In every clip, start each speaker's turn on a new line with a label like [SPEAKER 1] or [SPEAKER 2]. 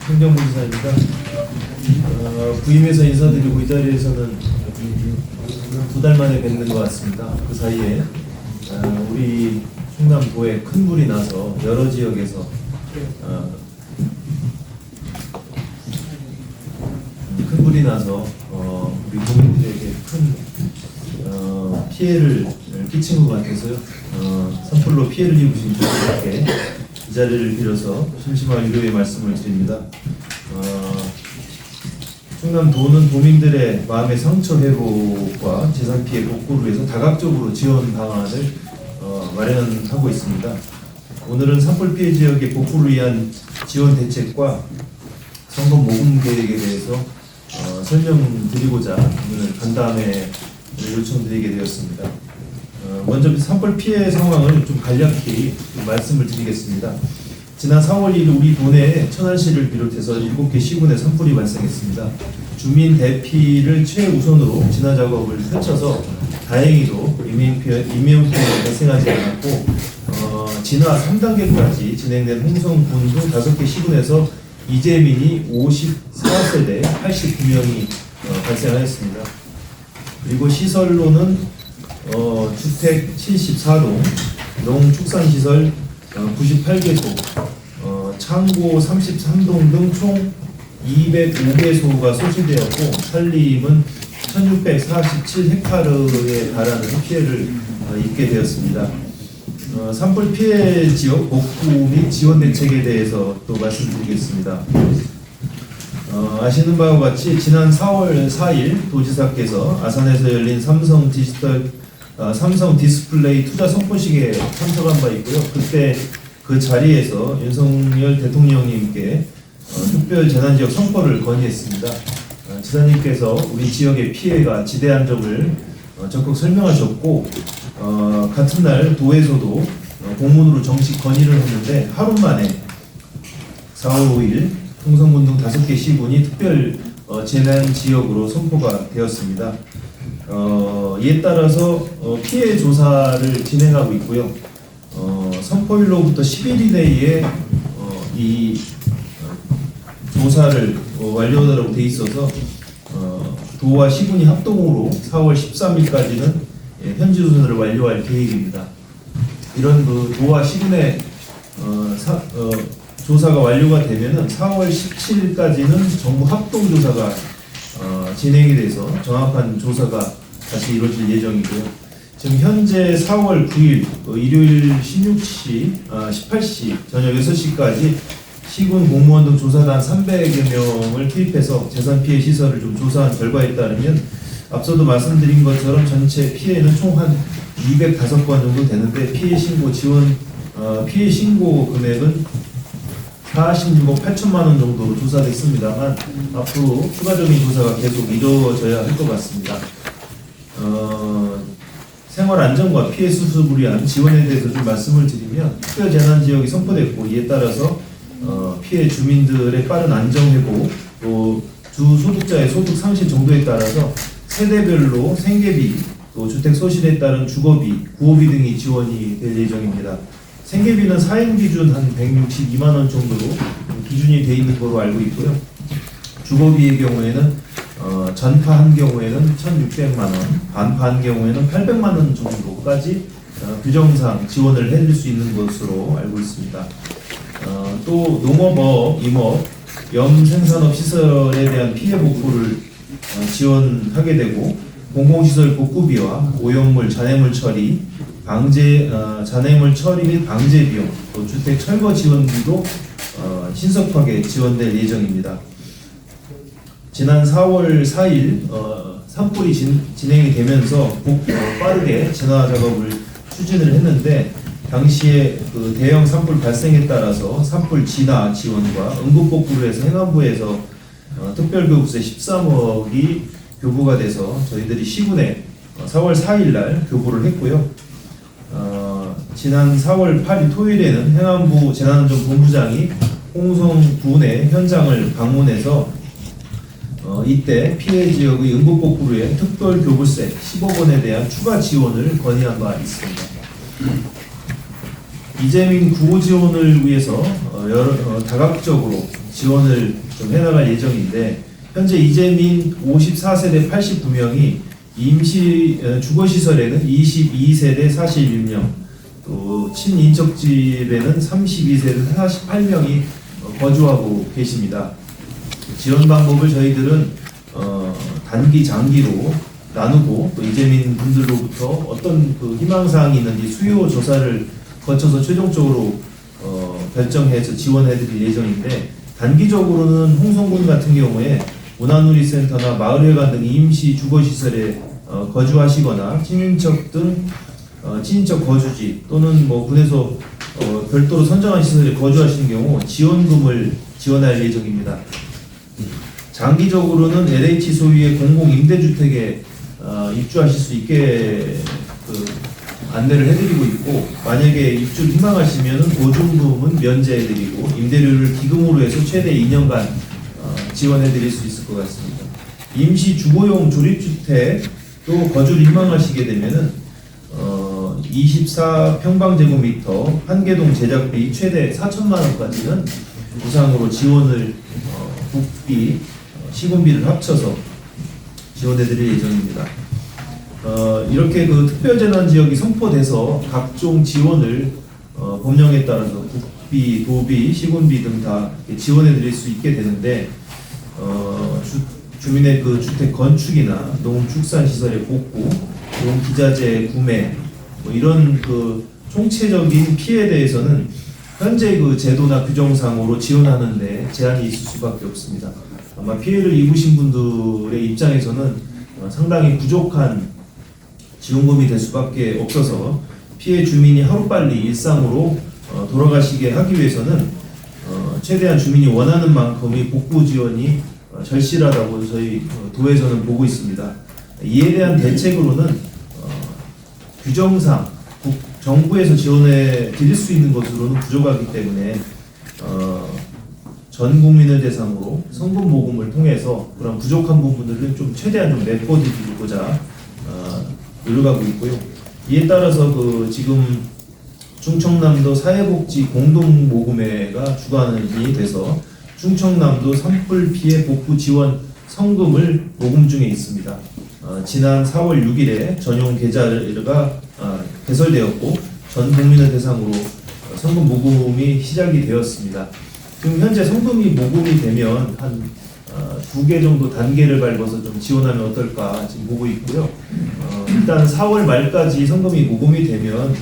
[SPEAKER 1] 행정부지사입니다. 부임해서 인사드리고 이 자리에서는 2달 만에 뵙는 것 같습니다. 그 사이에 우리 충남도에 큰 불이 나서 여러 지역에서 큰 불이 나서 우리 국민들에게 큰 피해를 끼친 것 같아서요. 산불로 피해를 입으신 분들께 이 자리를 빌어서 심심한 위로의 말씀을 드립니다. 충남도는 도민들의 마음의 상처 회복과 재산 피해 복구를 위해서 다각적으로 지원 방안을 마련하고 있습니다. 오늘은 산불 피해 지역의 복구를 위한 지원 대책과 선거 모금 계획에 대해서 설명드리고자 오늘 간담회 요청드리게 되었습니다. 먼저 산불 피해 상황을 좀 간략히 말씀을 드리겠습니다. 지난 4월 1일 우리 도내에 천안시를 비롯해서 7개 시군에 산불이 발생했습니다. 주민 대피를 최우선으로 진화 작업을 펼쳐서 다행히도 인명피해가 발생하지 않았고 진화 3단계까지 진행된 홍성군도 5개 시군에서 이재민이 54세대 89명이 발생하였습니다. 그리고 시설로는 주택 74동, 농축산시설 98개소, 창고 33동 등 총 205개소가 소실되었고 산림은 1647헥타르에 달하는 피해를 입게 되었습니다. 산불 피해 지역 복구 및 지원 대책에 대해서 또 말씀드리겠습니다. 아시는 바와 같이 지난 4월 4일 도지사께서 아산에서 열린 삼성 디스플레이 투자 선포식에 참석한 바 있고요. 그때 그 자리에서 윤석열 대통령님께 특별 재난지역 선포를 건의했습니다. 지사님께서 우리 지역의 피해가 지대한 점을 적극 설명하셨고 같은 날 도에서도 공문으로 정식 건의를 했는데 하루 만에 4월 5일 홍성군 등 5개 시군이 특별 재난지역으로 선포가 되었습니다. 이에 따라서 피해 조사를 진행하고 있고요. 선포일로부터 10일 이내에 이 조사를 완료하도록 돼 있어서 도와 시군이 합동으로 4월 13일까지는 현지 조사를 완료할 계획입니다. 이런 그 도와 시군의 조사가 완료가 되면은 4월 17일까지는 정부 합동 조사가 진행이 돼서 정확한 조사가 다시 이루어질 예정이고요. 지금 현재 4월 9일 일요일 18시 저녁 6시까지 시군 공무원 등 조사단 300여 명을 투입해서 재산 피해 시설을 좀 조사한 결과에 따르면 앞서도 말씀드린 것처럼 전체 피해는 총 한 205건 정도 되는데 피해 신고 금액은 46억 8천만 원 정도로 조사됐습니다만 앞으로 추가적인 조사가 계속 이루어져야 할 것 같습니다. 생활 안전과 피해 수습을 위한 지원에 대해서 좀 말씀을 드리면 특별 재난 지역이 선포됐고 이에 따라서 피해 주민들의 빠른 안정 회복, 또 주 소득자의 소득 상실 정도에 따라서 세대별로 생계비, 또 주택 소실에 따른 주거비, 구호비 등이 지원이 될 예정입니다. 생계비는 사행 기준 한 162만 원 정도로 기준이 되어 있는 걸로 알고 있고요. 주거비의 경우에는 전파한 경우에는 1,600만 원, 반파한 경우에는 800만 원 정도까지 규정상 지원을 해줄 수 있는 것으로 알고 있습니다. 또 농업업, 임업, 염생산업 시설에 대한 피해 복구를 지원하게 되고 공공시설 복구비와 오염물, 잔해물 처리, 잔해물 처리 및 방제 비용, 또 주택 철거 지원비도 신속하게 지원될 예정입니다. 지난 4월 4일 산불이 진행이 되면서 빠르게 진화 작업을 추진을 했는데 당시에 그 대형 산불 발생에 따라서 산불 진화 지원과 응급복구를 해서 행안부에서 특별교부세 13억이 교부가 돼서 저희들이 시군에 4월 4일 날 교부를 했고요. 지난 4월 8일 토요일에는 행안부 재난안전본부장이 홍성군의 현장을 방문해서 이때 피해 지역의 응급복구를 위해 특별교부세 10억 원에 대한 추가 지원을 건의한 바 있습니다. 이재민 구호 지원을 위해서 다각적으로 지원을 좀 해나갈 예정인데, 현재 이재민 54세대 89명이 임시 주거시설에는 22세대 41명, 또 친인척집에는 32세대 48명이 거주하고 계십니다. 지원 방법을 저희들은 단기, 장기로 나누고, 또 이재민 분들로부터 어떤 그 희망사항이 있는지 수요 조사를 거쳐서 최종적으로 결정해서 지원해드릴 예정인데, 단기적으로는 홍성군 같은 경우에 문화누리센터나 마을회관 등 임시 주거시설에 거주하시거나 친인척 등 친인척 거주지 또는 뭐 군에서 별도로 선정한 시설에 거주하시는 경우 지원금을 지원할 예정입니다. 장기적으로는 LH 소유의 공공임대주택에 입주하실 수 있게 안내를 해드리고 있고, 만약에 입주를 희망하시면 보증금은 면제해드리고 임대료를 기금으로 해서 최대 2년간 지원해드릴 수 있을 것 같습니다. 임시 주거용 조립주택도 거주를 희망하시게 되면은 24평방제곱미터 한개동 제작비 최대 4천만 원까지는 무상으로 지원을 국비, 시군비를 합쳐서 지원해드릴 예정입니다. 이렇게 그 특별재난지역이 선포돼서 각종 지원을 법령에 따라서 국비, 도비, 시군비 등 다 지원해드릴 수 있게 되는데, 주민의 그 주택 건축이나 농축산시설의 복구, 농기자재 구매, 뭐 이런 그 총체적인 피해에 대해서는 현재 그 제도나 규정상으로 지원하는데 제한이 있을 수밖에 없습니다. 아마 피해를 입으신 분들의 입장에서는 상당히 부족한 지원금이 될 수밖에 없어서, 피해 주민이 하루빨리 일상으로 돌아가시게 하기 위해서는 최대한 주민이 원하는 만큼의 복구 지원이 절실하다고 저희 도에서는 보고 있습니다. 이에 대한 대책으로는 규정상 정부에서 지원해 드릴 수 있는 것으로는 부족하기 때문에 전 국민을 대상으로 성금 모금을 통해서 그런 부족한 부분들을 좀 최대한 좀 메꿔드리고자 노력하고 있고요. 이에 따라서 그 지금 충청남도 사회복지 공동모금회가 주관이 돼서 충청남도 산불 피해 복구 지원 성금을 모금 중에 있습니다. 지난 4월 6일에 전용 계좌가 개설되었고 전 국민을 대상으로 성금 모금이 시작이 되었습니다. 지금 현재 성금이 모금이 되면 한 2개 정도 단계를 밟아서 좀 지원하면 어떨까 지금 보고 있고요. 일단 4월 말까지 성금이 모금이 되면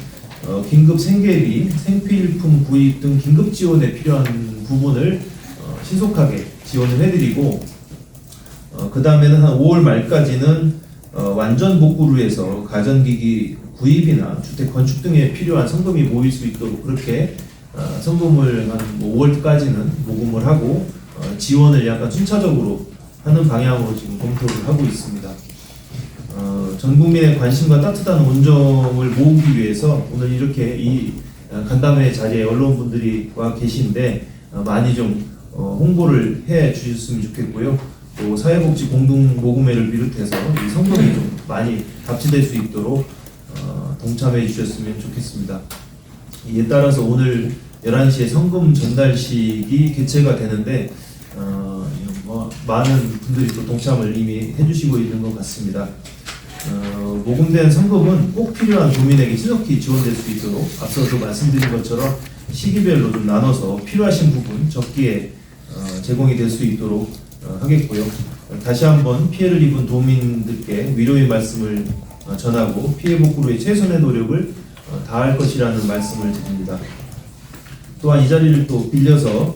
[SPEAKER 1] 긴급 생계비, 생필품 구입 등 긴급 지원에 필요한 부분을 신속하게 지원을 해드리고, 그 다음에는 한 5월 말까지는 완전 복구를 위해서 가전기기 구입이나 주택 건축 등에 필요한 성금이 모일 수 있도록 그렇게 성금을 한 5월까지는 모금을 하고 지원을 약간 순차적으로 하는 방향으로 지금 검토를 하고 있습니다. 전 국민의 관심과 따뜻한 온정을 모으기 위해서 오늘 이렇게 이 간담회 자리에 언론분들이 와 계신데 많이 좀 홍보를 해 주셨으면 좋겠고요. 또 사회복지 공동모금회를 비롯해서 이 성금이 좀 많이 답지될 수 있도록 동참해 주셨으면 좋겠습니다. 이에 따라서 오늘 11시에 성금 전달식이 개최가 되는데 많은 분들이 또 동참을 이미 해주시고 있는 것 같습니다. 모금된 성금은 꼭 필요한 도민에게 신속히 지원될 수 있도록 앞서도 말씀드린 것처럼 시기별로 좀 나눠서 필요하신 부분 적기에 제공이 될 수 있도록 하겠고요. 다시 한번 피해를 입은 도민들께 위로의 말씀을 전하고 피해 복구로의 최선의 노력을 다할 것이라는 말씀을 드립니다. 또한 이 자리를 또 빌려서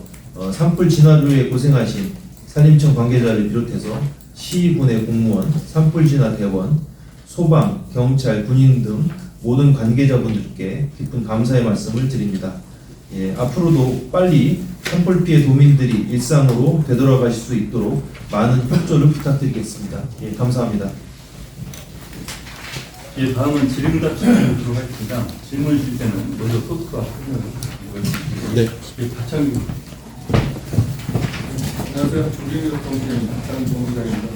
[SPEAKER 1] 산불 진화로에 고생하신 산림청 관계자를 비롯해서 시군의 공무원, 산불 진화 대원, 소방, 경찰, 군인 등 모든 관계자분들께 깊은 감사의 말씀을 드립니다. 앞으로도 빨리 산불 피해 도민들이 일상으로 되돌아가실 수 있도록 많은 협조를 부탁드리겠습니다. 감사합니다.
[SPEAKER 2] 다음은 질의응답 시간으로 들어가겠습니다. 질문 주실 때는 먼저 토크가
[SPEAKER 3] 네.
[SPEAKER 2] 박창규.
[SPEAKER 4] 안녕하세요. 조경규 정치입니다. 정부장입니다.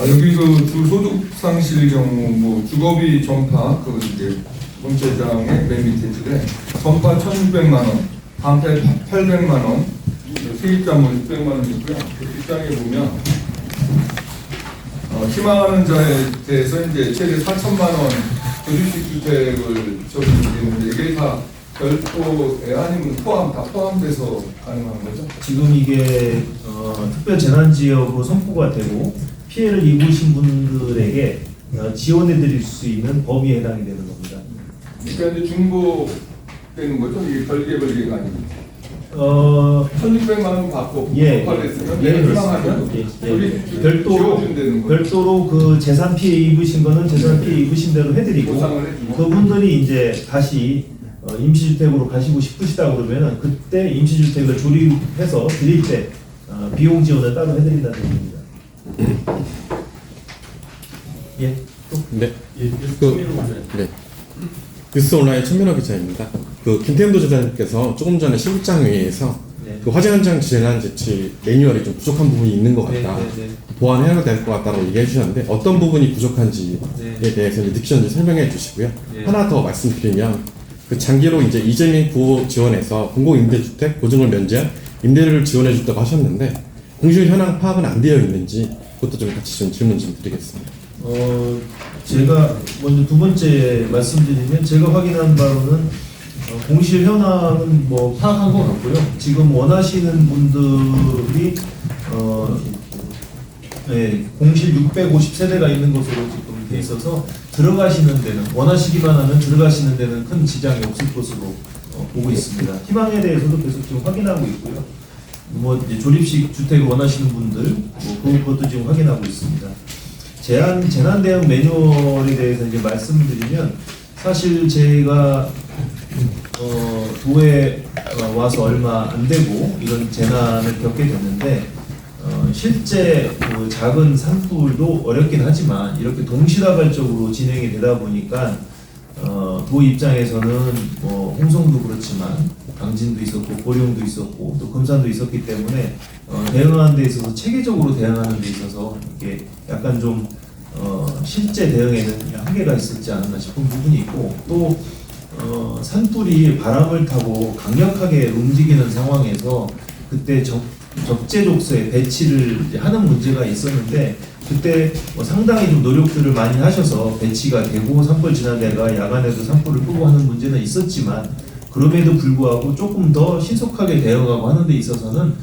[SPEAKER 4] 여기 그 주소득 상실 경우 뭐 주거비 전파 그 이제 본체장의 맨 밑에 줄에 전파 1,600만 원 반대 800만 원, 세입자는 600만 원이고요. 그 뒷장에 보면 희망하는 자에 대해서 이제 최대 4천만 원 조립식 주택을 적용되는데 이게 다 별도에 아니면 다 포함돼서 가능한 거죠?
[SPEAKER 1] 지금 이게 특별 재난 지역으로 선포가 되고 피해를 입으신 분들에게 지원해 드릴 수 있는 범위에 해당이 되는 겁니다.
[SPEAKER 4] 그러니까 이제 중복되는 거죠? 이게 별개가 아닙니다. 1,600만 원 받고
[SPEAKER 1] 예,
[SPEAKER 4] 폭발했으면
[SPEAKER 1] 예,
[SPEAKER 4] 희망하면
[SPEAKER 1] 별도로 그 재산 피해 입으신 거는 재산 피해 입으신 대로 해드리고
[SPEAKER 4] 보상을 해주고.
[SPEAKER 1] 그분들이 이제 다시 임시주택으로 가시고 싶으시다 그러면은 그때 임시주택을 조립해서 드릴 때 비용 지원을 따로 해드린다는 얘기입니다. 예.
[SPEAKER 3] 네. 네. 뉴스 온라인 천민호 기자입니다. 그 김태현도 지사님께서 조금 전에 실장회의에서
[SPEAKER 1] 네.
[SPEAKER 3] 그 화재 현장 재난 재치 매뉴얼이 좀 부족한 부분이 있는 것 같다.
[SPEAKER 1] 네.
[SPEAKER 3] 보완해야 될 것 같다고 얘기해 주셨는데 어떤 부분이 부족한지에
[SPEAKER 1] 네.
[SPEAKER 3] 대해서 이제 느끼셨는지 설명해 주시고요.
[SPEAKER 1] 네.
[SPEAKER 3] 하나 더 말씀드리면 그 장기로 이제 이재민 구호 지원에서 공공임대주택 보증을 면제한 임대료를 지원해 줬다고 하셨는데 공실 현황 파악은 안 되어 있는지 그것도 좀 같이 좀 질문 좀 드리겠습니다.
[SPEAKER 1] 제가 먼저 두 번째 말씀드리면 제가 확인한 바로는 공실 현황은 뭐 파악한 것 같고요. 지금 원하시는 분들이 네, 공실 650세대가 있는 것으로 지금 돼 있어서 들어가시는 데는 원하시기만 하면 들어가시는 데는 큰 지장이 없을 것으로 보고 있습니다. 희망에 대해서도 계속 지금 확인하고 있고요. 뭐 이제 조립식 주택을 원하시는 분들 그것도 지금 확인하고 있습니다. 재난 대응 매뉴얼에 대해서 이제 말씀드리면 사실 제가 도에 와서 얼마 안 되고 이런 재난을 겪게 됐는데 실제 그 작은 산불도 어렵긴 하지만 이렇게 동시다발적으로 진행이 되다 보니까 도 입장에서는 뭐 홍성도 그렇지만 강진도 있었고 고령도 있었고 또 금산도 있었기 때문에 대응하는 데 있어서 체계적으로 대응하는 데 있어서 이게 약간 좀 실제 대응에는 한계가 있었지 않았나 싶은 부분이 있고 또 산불이 바람을 타고 강력하게 움직이는 상황에서 그때 적재적소에 배치를 이제 하는 문제가 있었는데 그때 상당히 좀 노력들을 많이 하셔서 배치가 되고 산불 진화대가 야간에도 산불을 끄고 하는 문제는 있었지만 그럼에도 불구하고 조금 더 신속하게 대응하고 하는 데 있어서는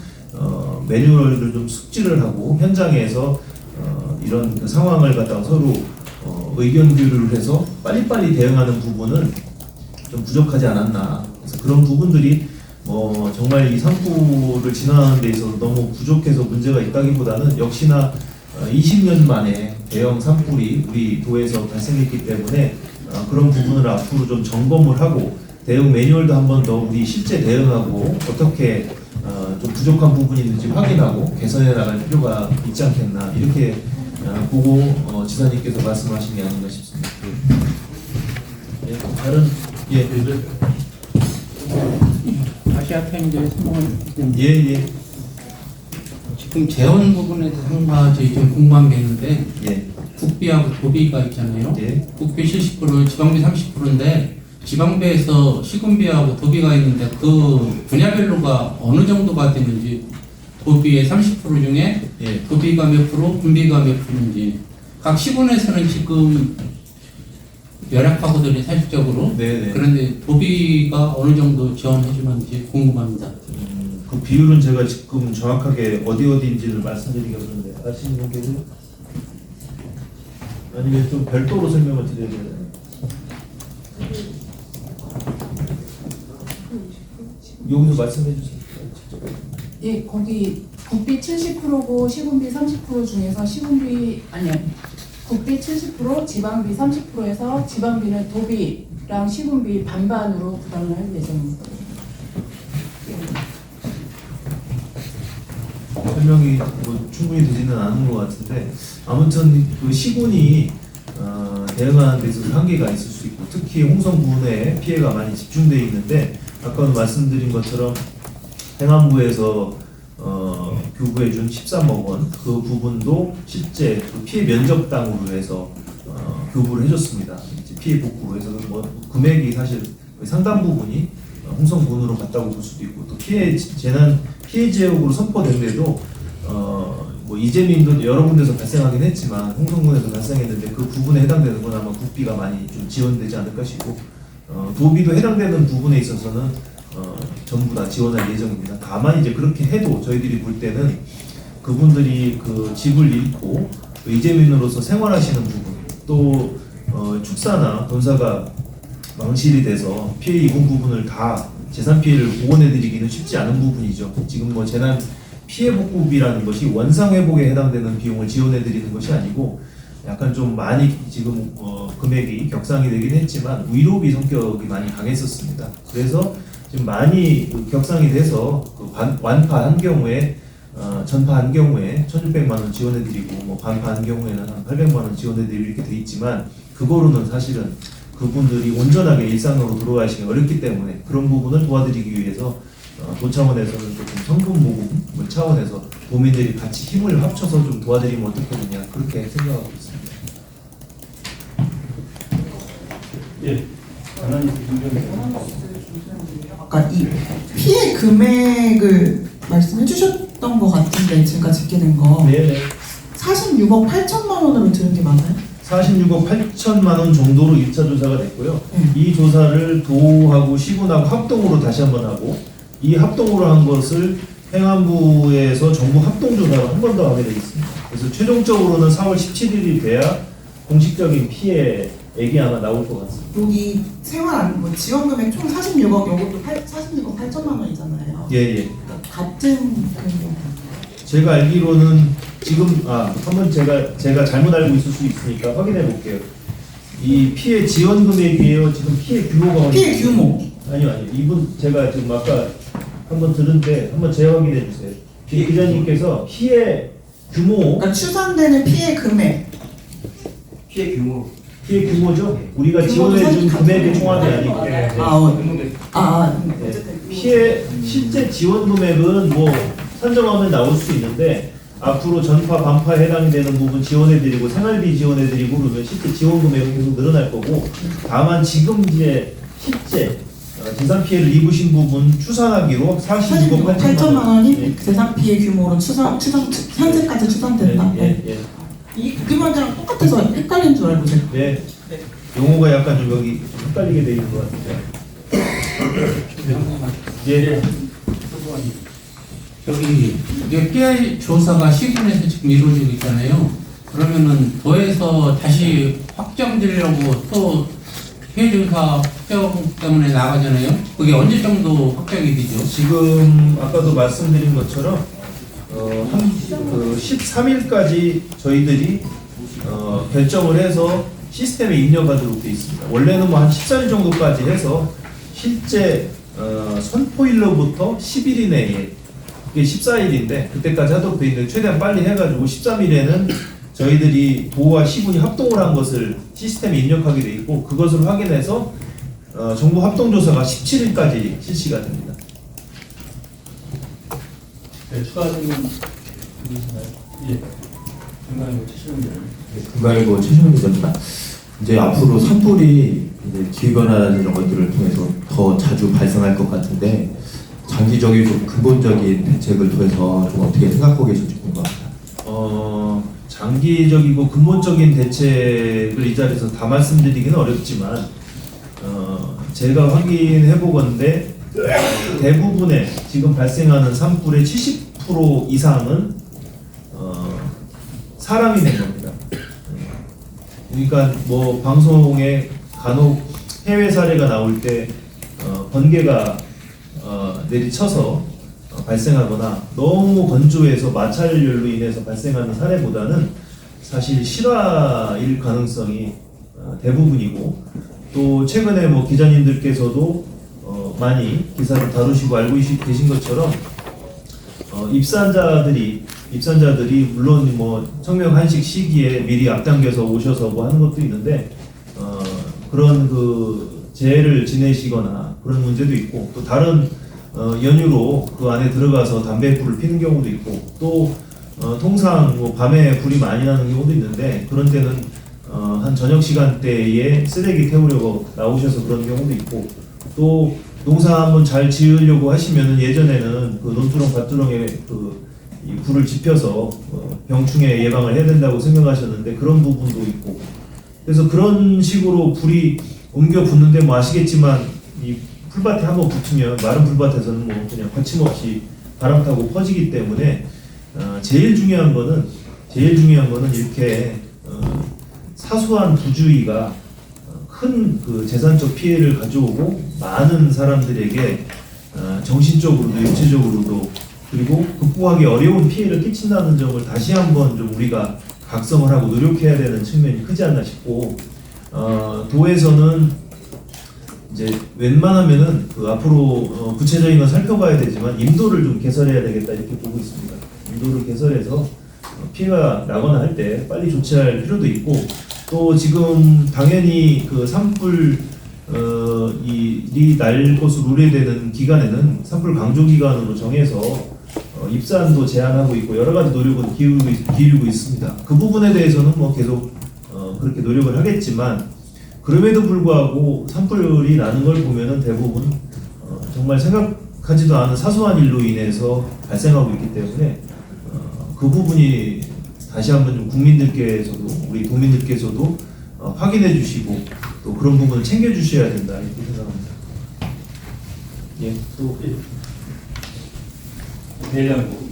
[SPEAKER 1] 매뉴얼을 좀 숙지를 하고 현장에서 이런 그 상황을 갖다가 서로 의견 교류를 해서 빨리빨리 대응하는 부분은 좀 부족하지 않았나. 그래서 그런 부분들이 정말 이 산불을 진화하는 데 있어서 너무 부족해서 문제가 있다기보다는 역시나 20년 만에 대형 산불이 우리 도에서 발생했기 때문에 그런 부분을 앞으로 좀 점검을 하고 대응 매뉴얼도 한 번 더 우리 실제 대응하고 어떻게 좀 부족한 부분이 있는지 확인하고 개선해 나갈 필요가 있지 않겠나 이렇게 보고 지사님께서 말씀하신 게 아닌가 싶습니다. 예, 다른
[SPEAKER 5] 아시아타임즈에 설명을
[SPEAKER 1] 예.
[SPEAKER 5] 지금 재원 부분에서 한 가지 좀 궁금한 게 있는데
[SPEAKER 1] 예.
[SPEAKER 5] 국비하고 도비가 있잖아요.
[SPEAKER 1] 예.
[SPEAKER 5] 국비 70%, 지방비 30%인데 지방비에서 시군비하고 도비가 있는데 그 분야별로가 어느 정도가 되는지 도비의 30% 중에
[SPEAKER 1] 예.
[SPEAKER 5] 도비가 몇 프로, 분비가 몇 프로인지 각 시군에서는 지금 열악하거든요 사실적으로.
[SPEAKER 1] 네네.
[SPEAKER 5] 그런데 도비가 어느 정도 지원해주는지 궁금합니다.
[SPEAKER 1] 그 비율은 제가 지금 정확하게 어디인지를 말씀드리기 어려운데 아시는 분 계세요? 아니면 좀 별도로 설명을 드려야 되나요? 여기서 말씀해 주세요.
[SPEAKER 6] 예, 거기 국비 70%고 시군비 30% 중에서 국비 70%, 지방비 30%에서 지방비는 도비랑 시군비 반반으로 부담을 할 예정입니다.
[SPEAKER 1] 설명이 충분히 되지는 않은 것 같은데 아무튼 그 시군이 대응하는 데 있어서 한계가 있을 수 있고 특히 홍성군에 피해가 많이 집중되어 있는데 아까도 말씀드린 것처럼 행안부에서 교부해준 13억 원 그 부분도 실제 그 피해 면적당으로 해서 교부를 해줬습니다. 이제 피해 복구로 해서 금액이 사실 상당 부분이 홍성군으로 갔다고 볼 수도 있고 또 피해 지역으로 선포된데도 뭐 이재민도 여러 군데서 발생하긴 했지만 홍성군에서 발생했는데 그 부분에 해당되는 건 아마 국비가 많이 좀 지원되지 않을까 싶고 도비도 해당되는 부분에 있어서는 전부 다 지원할 예정입니다. 다만 이제 그렇게 해도 저희들이 볼 때는 그분들이 그 집을 잃고 또 이재민으로서 생활하시는 부분 또 축사나 본사가 망실이 돼서 피해 입은 부분을 다 재산 피해를 복원해드리기는 쉽지 않은 부분이죠. 지금 뭐 재난 피해 복구비라는 것이 원상 회복에 해당되는 비용을 지원해드리는 것이 아니고 약간 좀 많이 지금 금액이 격상이 되긴 했지만 위로비 성격이 많이 강했었습니다. 그래서 지금 많이 격상이 돼서 그 완파한 경우에 전파한 경우에 1,600만 원 지원해드리고 뭐 반파한 경우에는 한 800만 원 지원해드리고 이렇게 돼 있지만 그거로는 사실은 그분들이 온전하게 일상으로 들어가시기 어렵기 때문에 그런 부분을 도와드리기 위해서 도 차원에서는 조금 성금 모금 차원에서 도민들이 같이 힘을 합쳐서 좀 도와드리면 어떻겠느냐 그렇게 생각하고 있습니다.
[SPEAKER 2] 예. 가난이
[SPEAKER 7] 아까 이 피해 금액을 말씀해 주셨던 것 같은데 제가 듣게 된 거
[SPEAKER 1] 네.
[SPEAKER 7] 46억 8천만 원으로 들은 게 맞아요?
[SPEAKER 1] 46억 8천만 원 정도로 1차 조사가 됐고요. 이 조사를 도하고 시군하고 합동으로 다시 한번 하고 이 합동으로 한 것을 행안부에서 정부 합동조사를 한 번 더 하게 되어 있습니다. 그래서 최종적으로는 4월 17일이 돼야 공식적인 피해액이 아마 나올 것 같습니다.
[SPEAKER 7] 여기 생활 뭐 지원 금액 총 46억 요것도 46억 8천만 원이잖아요.
[SPEAKER 1] 예.
[SPEAKER 7] 그러니까 같은 금액.
[SPEAKER 1] 제가 알기로는 지금 한번 제가 잘못 알고 있을 수 있으니까 확인해 볼게요. 이 피해 지원 금액이에요. 지금 피해 규모가
[SPEAKER 7] 피해 규모.
[SPEAKER 1] 아니요. 이분 제가 지금 아까 한번 들은데 한번 재확인해 주세요. 기자님께서 피해 규모
[SPEAKER 7] 그러니까 추산되는 피해 금액.
[SPEAKER 2] 피해 규모.
[SPEAKER 1] 피해 규모죠? 우리가
[SPEAKER 7] 규모도
[SPEAKER 1] 지원해 준
[SPEAKER 7] 사실
[SPEAKER 1] 금액의
[SPEAKER 7] 같은
[SPEAKER 1] 총합이 아니고 피해 실제 지원 금액은 뭐 산정하면 나올 수 있는데 앞으로 전파 반파에 해당이 되는 부분 지원해드리고 생활비 지원해드리고 그러면 실제 지원 금액은 계속 늘어날 거고 다만 지금 이제 실제 재산 피해를 입으신 부분 추산하기로 46억
[SPEAKER 7] 8천만 원이
[SPEAKER 1] 예.
[SPEAKER 7] 재산 피해 규모로 현재까지 추산된다.
[SPEAKER 1] 예.
[SPEAKER 7] 이 말이랑 똑같아서 헷갈린 줄 알고 제가.
[SPEAKER 1] 네. 용어가 약간 좀 여기 좀 헷갈리게 돼 있는 것 같은데. 예.
[SPEAKER 5] 여기 이게 피해 조사가 시군에서 지금 이루어지고 있잖아요. 그러면은 도에서 다시 확정되려고 또 피해 조사 확정 때문에 나가잖아요. 그게 언제 정도 확정이 되죠?
[SPEAKER 1] 지금 아까도 말씀드린 것처럼 그 13일까지 저희들이 결정을 해서 시스템에 입력하도록 되어 있습니다. 원래는 뭐 한 14일 정도까지 해서 실제 선포일로부터 10일 이내에 그게 14일인데 그때까지 하도록 되어 있는데 최대한 빨리 해가지고 13일에는 저희들이 도와 시군이 합동을 한 것을 시스템에 입력하게 돼 있고 그것을 확인해서 정부 합동조사가 17일까지 실시가 됩니다.
[SPEAKER 2] 네, 추가적인 예. 중간에 치시는 분.
[SPEAKER 8] 금강일보 최신호 기자입니다. 이제 앞으로 산불이 이제 기후변화 이런 것들을 통해서 더 자주 발생할 것 같은데 장기적인 좀 근본적인 대책을 통해서 좀 어떻게 생각하고 계실지 궁금합니다.
[SPEAKER 1] 장기적이고 근본적인 대책을 이 자리에서 다 말씀드리기는 어렵지만 제가 확인해 보건대 대부분의 지금 발생하는 산불의 70% 이상은 사람이 낸 겁니다. 그러니까 뭐 방송에 간혹 해외 사례가 나올 때 번개가 내리쳐서 발생하거나 너무 건조해서 마찰열로 인해서 발생하는 사례보다는 사실 실화일 가능성이 대부분이고 또 최근에 뭐 기자님들께서도 많이 기사를 다루시고 알고 계신 것처럼 입산자들이 물론 뭐 청명 한식 시기에 미리 앞당겨서 오셔서 뭐 하는 것도 있는데 그런 그 재해를 지내시거나 그런 문제도 있고 또 다른 연유로 그 안에 들어가서 담배 불을 피는 경우도 있고 또 통상 뭐 밤에 불이 많이 나는 경우도 있는데 그런 때는 한 저녁 시간대에 쓰레기 태우려고 나오셔서 그런 경우도 있고 또 농사 한번 잘 지으려고 하시면은 예전에는 그 논두렁 밭두렁에 이 불을 지펴서 병충해 예방을 해야 된다고 생각하셨는데 그런 부분도 있고, 그래서 그런 식으로 불이 옮겨 붙는데 뭐 아시겠지만 이 풀밭에 한번 붙으면 마른 풀밭에서는 뭐 그냥 거침없이 바람 타고 퍼지기 때문에 제일 중요한 거는 이렇게 사소한 부주의가 큰 그 재산적 피해를 가져오고 많은 사람들에게 정신적으로도 육체적으로도 그리고 극복하기 어려운 피해를 끼친다는 점을 다시 한번 좀 우리가 각성을 하고 노력해야 되는 측면이 크지 않나 싶고, 도에서는 이제 웬만하면은 그 앞으로 구체적인 건 살펴봐야 되지만 인도를 좀 개설해야 되겠다 이렇게 보고 있습니다. 인도를 개설해서 피해가 나거나 할 때 빨리 조치할 필요도 있고, 또 지금 당연히 그 산불 이 날 것으로 우려되는 기간에는 산불 강조 기간으로 정해서 입산도 제한하고 있고 여러 가지 노력을 기울이고 있습니다. 그 부분에 대해서는 뭐 계속 그렇게 노력을 하겠지만, 그럼에도 불구하고 산불이 나는 걸 보면은 대부분 정말 생각하지도 않은 사소한 일로 인해서 발생하고 있기 때문에 그 부분이 다시 한번 좀 국민들께서도 우리 도민들께서도 확인해 주시고 또 그런 부분을 챙겨 주셔야 된다 이렇게 생각합니다. 예, 또
[SPEAKER 2] 대량고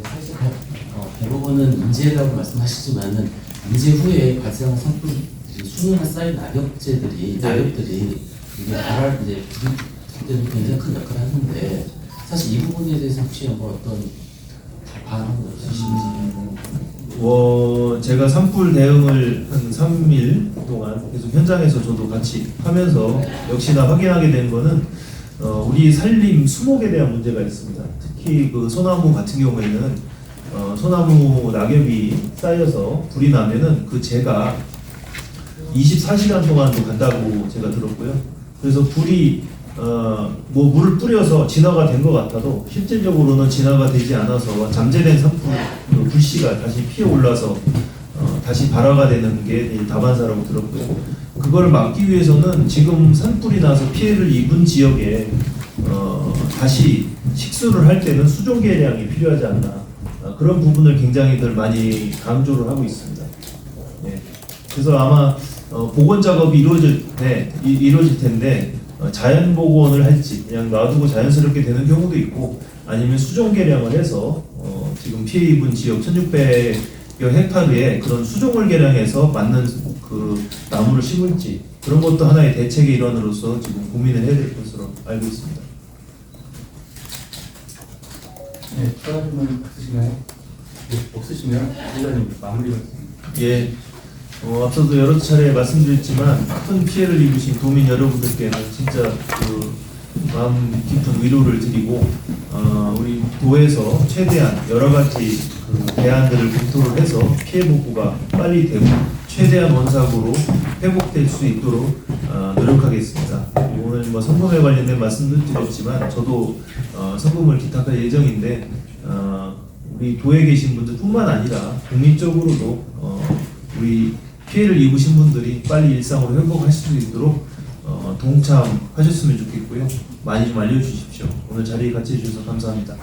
[SPEAKER 9] 사실 대부분은 인재라고 말씀하시지만은 인재 후에 발생한 상품 수년에 쌓인 낙엽들이 이게 발할 이제 부딪히는 굉장히 큰 역할을 하는데, 사실 이 부분에 대해서 혹시 뭐 어떤 반응이 있으신지?
[SPEAKER 1] 제가 산불 대응을 한 3일 동안 계속 현장에서 저도 같이 하면서 역시나 확인하게 된 거는 우리 산림 수목에 대한 문제가 있습니다. 특히 그 소나무 같은 경우에는 소나무 낙엽이 쌓여서 불이 나면은 그 재가 24시간 동안도 간다고 제가 들었고요. 그래서 불이 뭐 물을 뿌려서 진화가 된 것 같아도 실질적으로는 진화가 되지 않아서 잠재된 산불 불씨가 다시 피어 올라서 다시 발화가 되는 게 다반사라고 들었고요. 그걸 막기 위해서는 지금 산불이 나서 피해를 입은 지역에 다시 식수를 할 때는 수종 계량이 필요하지 않나, 그런 부분을 굉장히들 많이 강조를 하고 있습니다. 네. 그래서 아마 복원 작업이 이루어질 텐데 자연 복원을 할지 그냥 놔두고 자연스럽게 되는 경우도 있고, 아니면 수종 계량을 해서 지금 피해 입은 지역 1,600여 헥타르에 그런 수종을 계량해서 맞는 그 나무를 심을지, 그런 것도 하나의 대책의 일환으로서 지금 고민을 해야 될 것으로 알고 있습니다.
[SPEAKER 2] 네, 추가 질문 있으신가요? 네, 없으시면 일단은 마무리 말씀.
[SPEAKER 1] 예, 앞서도 여러 차례 말씀드렸지만 큰 피해를 입으신 도민 여러분들께는 진짜 그 마음 깊은 위로를 드리고, 우리 도에서 최대한 여러 가지 그 대안들을 검토를 해서 피해 복구가 빨리 되고 최대한 원상으로 회복될 수 있도록 노력하겠습니다. 그리고 오늘 뭐 성금에 관련된 말씀도 드렸지만 저도 성금을 기탁할 예정인데, 우리 도에 계신 분들뿐만 아니라 국민적으로도 우리 피해를 입으신 분들이 빨리 일상으로 회복하실 수 있도록 동참하셨으면 좋겠고요. 많이 좀 알려주십시오. 오늘 자리에 같이 해주셔서 감사합니다.